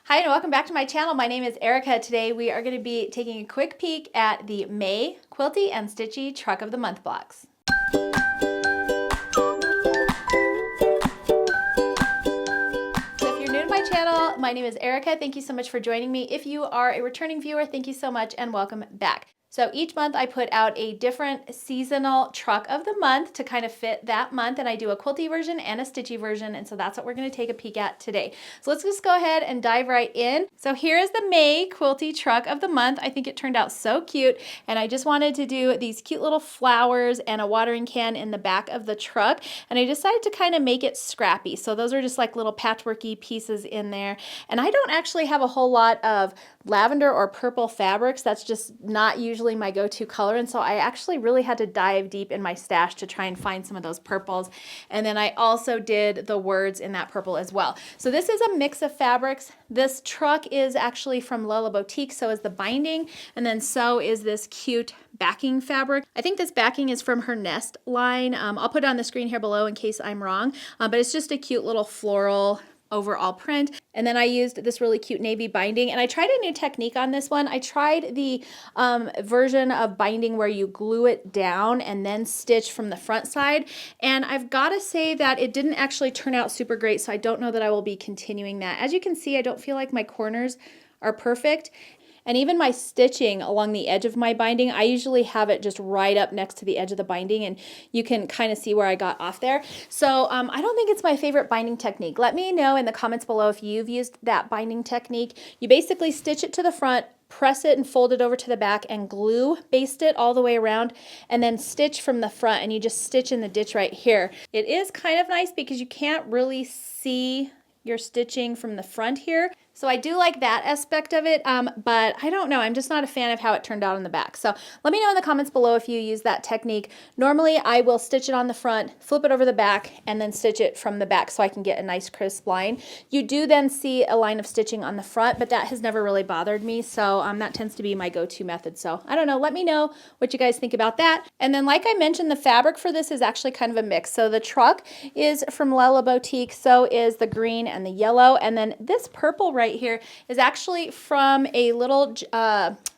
Hi and welcome back to my channel. My name is Erica. Today we are going to be taking a quick peek at the May Quilty and Stitchy Truck of the Month blocks. So if you're new to my channel, my name is Erica. Thank you so much for joining me. If you are a returning viewer, thank you so much and welcome back. So each month I put out a different seasonal truck of the month to kind of fit that month, and I do a quilty version and a stitchy version, and so that's what we're going to take a peek at today. So let's just go ahead and dive right in. So here is the May quilty truck of the month. I think it turned out so cute, and I just wanted to do these cute little flowers and a watering can in the back of the truck, and I decided to kind of make it scrappy. So those are just like little patchworky pieces in there, and I don't actually have a whole lot of lavender or purple fabrics. That's just not usually my go-to color, and so I actually really had to dive deep in my stash to try and find some of those purples. And then I also did the words in that purple as well. So this is a mix of fabrics. This truck is actually from Lella Boutique, so is the binding, and then so is this cute backing fabric. I think this backing is from her Nest line. I'll put it on the screen here below in case I'm wrong, but it's just a cute little floral overall print. And then I used this really cute navy binding, and I tried a new technique on this one. I tried the version of binding where you glue it down and then stitch from the front side, and I've got to say that it didn't actually turn out super great, so I don't know that I will be continuing that. As you can see, I don't feel like my corners are perfect. And even my stitching along the edge of my binding, I usually have it just right up next to the edge of the binding, and you can kind of see where I got off there. So I don't think it's my favorite binding technique. Let me know in the comments below if you've used that binding technique. You basically stitch it to the front, press it and fold it over to the back, and glue baste it all the way around, and then stitch from the front, and you just stitch in the ditch right here. It is kind of nice because you can't really see your stitching from the front here. So I do like that aspect of it, but I don't know. I'm just not a fan of how it turned out on the back. So let me know in the comments below if you use that technique. Normally I will stitch it on the front, flip it over the back, and then stitch it from the back so I can get a nice crisp line. You do then see a line of stitching on the front, but that has never really bothered me. So that tends to be my go-to method. So I don't know. Let me know what you guys think about that. And then like I mentioned, the fabric for this is actually kind of a mix. So the truck is from Lella Boutique. So is the green and the yellow. And then this purple right here is actually from a little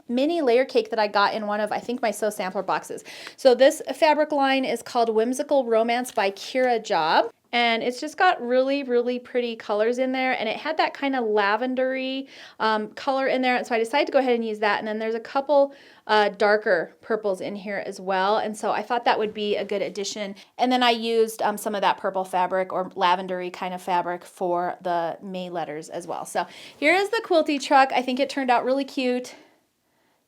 mini layer cake that I got in one of, I think, my Sew Sampler boxes. So this fabric line is called Whimsical Romance by Kira Job. And it's just got really, really pretty colors in there. And it had that kind of lavendery color in there. And so I decided to go ahead and use that. And then there's a couple darker purples in here as well. And so I thought that would be a good addition. And then I used some of that purple fabric or lavendery kind of fabric for the May letters as well. So here is the quilty truck. I think it turned out really cute.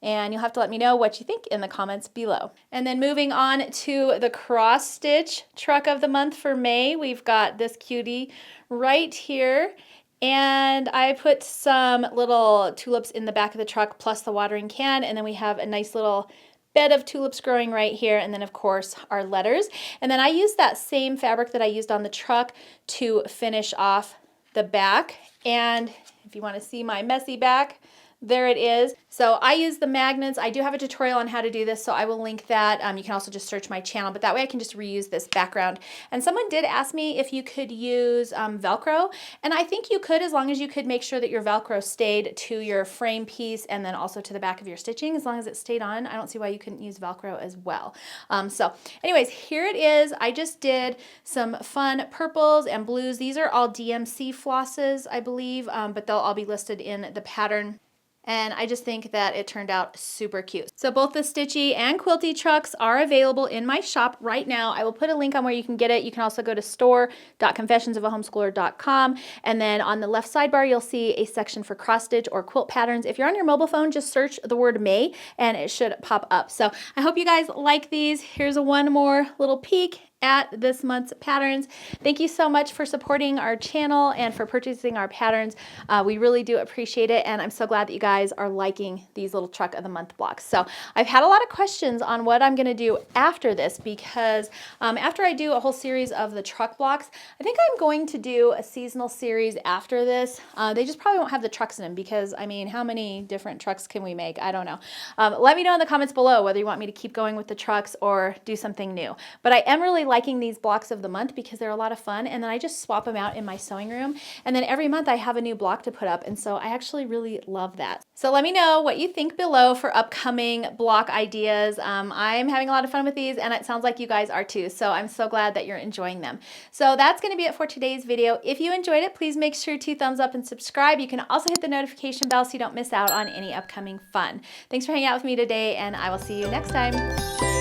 And you'll have to let me know what you think in the comments below. And then moving on to the cross stitch truck of the month for May, we've got this cutie right here. And I put some little tulips in the back of the truck plus the watering can. And then we have a nice little bed of tulips growing right here, and then of course our letters. And then I used that same fabric that I used on the truck to finish off the back. And if you want to see my messy back, there it is. So I use the magnets. I do have a tutorial on how to do this, so I will link that. You can also just search my channel, but that way I can just reuse this background. And someone did ask me if you could use Velcro, and I think you could, as long as you could make sure that your Velcro stayed to your frame piece and then also to the back of your stitching. As long as it stayed on, I don't see why you couldn't use Velcro as well. So anyways, here it is. I just did some fun purples and blues. These are all DMC flosses, I believe, but they'll all be listed in the pattern. And I just think that it turned out super cute. So both the Stitchy and Quilty trucks are available in my shop right now. I will put a link on where you can get it. You can also go to store.confessionsofahomeschooler.com. And then on the left sidebar, you'll see a section for cross stitch or quilt patterns. If you're on your mobile phone, just search the word May and it should pop up. So I hope you guys like these. Here's one more little peek at this month's patterns. Thank you so much for supporting our channel and for purchasing our patterns. We really do appreciate it, and I'm so glad that you guys are liking these little truck of the month blocks. So I've had a lot of questions on what I'm gonna do after this, because after I do a whole series of the truck blocks, I think I'm going to do a seasonal series after this. They just probably won't have the trucks in them because, I mean, how many different trucks can we make? I don't know. Let me know in the comments below whether you want me to keep going with the trucks or do something new. But I am really liking these blocks of the month because they're a lot of fun, and then I just swap them out in my sewing room, and then every month I have a new block to put up, and so I actually really love that. So let me know what you think below for upcoming block ideas. I'm having a lot of fun with these, and it sounds like you guys are too, so I'm so glad that you're enjoying them. So that's going to be it for today's video. If you enjoyed it, please make sure to thumbs up and subscribe. You can also hit the notification bell so you don't miss out on any upcoming fun. Thanks for hanging out with me today, and I will see you next time.